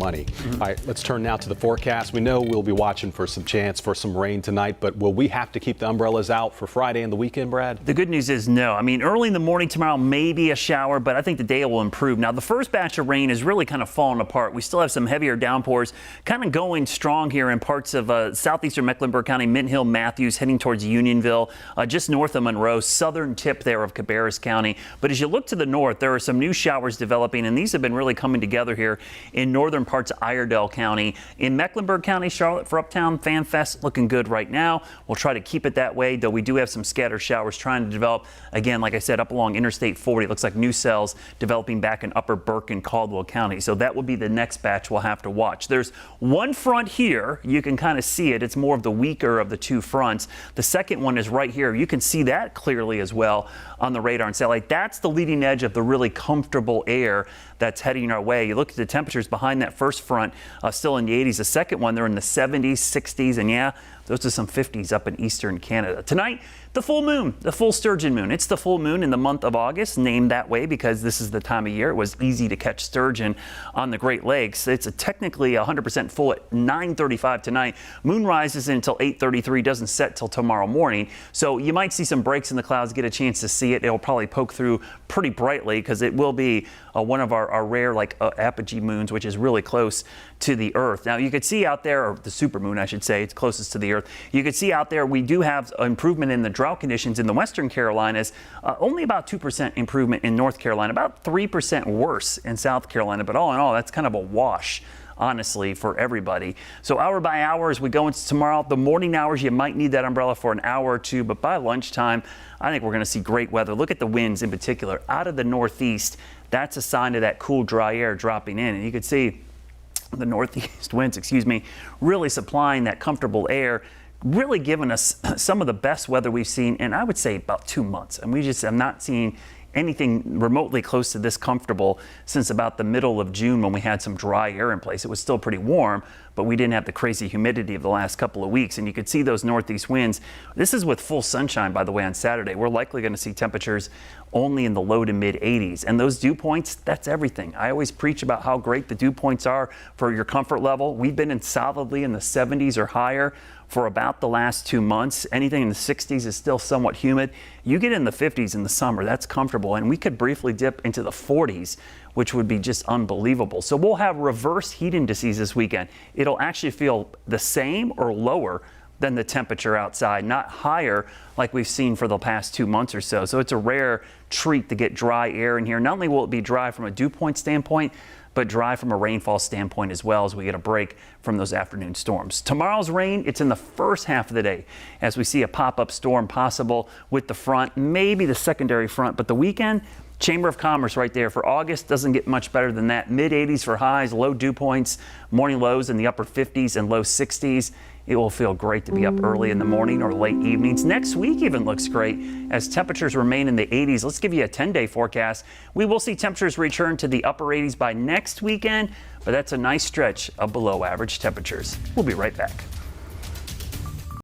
money. All right, let's turn now to the forecast. We know we'll be watching for some chance for some rain tonight, but will we have to keep the umbrellas out for Friday and the weekend, Brad? The good news is no. I mean, early in the morning tomorrow, maybe a shower, but I think the day will improve. Now, the first batch of rain is really kind of falling apart. We still have some heavier downpours kind of going strong here in parts of southeastern Mecklenburg County, Mint Hill, Matthews, heading towards Unionville, just north of Monroe, southern tip there of Cabarrus County. But as you look to the north, there are some new showers developing, and these have been really coming together here in northern parts of Iredell County. In Mecklenburg County, Charlotte for Uptown Fan Fest looking good right now. We'll try to keep it that way, though we do have some scattered showers trying to develop. Again, like I said, up along Interstate 40, it looks like new cells developing back in Upper Burke and Caldwell County. So that will be the next batch we'll have to watch. There's one front here. You can kind of see it. It's more of the weaker of the two fronts. The second one is right here. You can see that clearly as well on the radar and satellite. That's the leading edge of the really comfortable air that's heading our way. You look at the temperatures behind that first front, still in the 80s. The second one, they're in the 70s, 60s, and yeah, those are some 50s up in eastern Canada. Tonight, the full moon, the full sturgeon moon. It's the full moon in the month of August, named that way because this is the time of year it was easy to catch sturgeon on the Great Lakes. It's technically 100% full at 9:35 tonight. Moon rises until 8:33, doesn't set till tomorrow morning. So you might see some breaks in the clouds, get a chance to see it. It'll probably poke through pretty brightly because it will be one of our rare apogee moons, which is really close to the Earth. Now you could see out there, or the supermoon I should say, it's closest to the Earth. You could see out there we do have improvement in the drought conditions in the Western Carolinas, only about 2% improvement in North Carolina, about 3% worse in South Carolina. But all in all, that's kind of a wash, honestly, for everybody. So hour by hour as we go into tomorrow, the morning hours, you might need that umbrella for an hour or two, but by lunchtime, I think we're going to see great weather. Look at the winds in particular out of the northeast. That's a sign of that cool, dry air dropping in. And you can see the northeast winds, really supplying that comfortable air, really giving us some of the best weather we've seen in, I would say, about 2 months. And we just have not seen anything remotely close to this comfortable since about the middle of June when we had some dry air in place. It was still pretty warm, but we didn't have the crazy humidity of the last couple of weeks. And you could see those northeast winds. This is with full sunshine, by the way, on Saturday. We're likely going to see temperatures only in the low to mid 80s. And those dew points, that's everything. I always preach about how great the dew points are for your comfort level. We've been solidly in the 70s or higher for about the last 2 months. Anything in the 60s is still somewhat humid. You get in the 50s in the summer, that's comfortable. And we could briefly dip into the 40s, which would be just unbelievable. So we'll have reverse heat indices this weekend. It'll actually feel the same or lower than the temperature outside, not higher like we've seen for the past 2 months or so. So it's a rare treat to get dry air in here. Not only will it be dry from a dew point standpoint, but dry from a rainfall standpoint as well as we get a break from those afternoon storms. Tomorrow's rain, it's in the first half of the day as we see a pop-up storm possible with the front, maybe the secondary front, but the weekend, Chamber of Commerce right there for August doesn't get much better than that. Mid 80s for highs, low dew points, morning lows in the upper 50s and low 60s. It will feel great to be up early in the morning or late evenings. Next week even looks great as temperatures remain in the 80s. Let's give you a 10-day forecast. We will see temperatures return to the upper 80s by next weekend, but that's a nice stretch of below average temperatures. We'll be right back.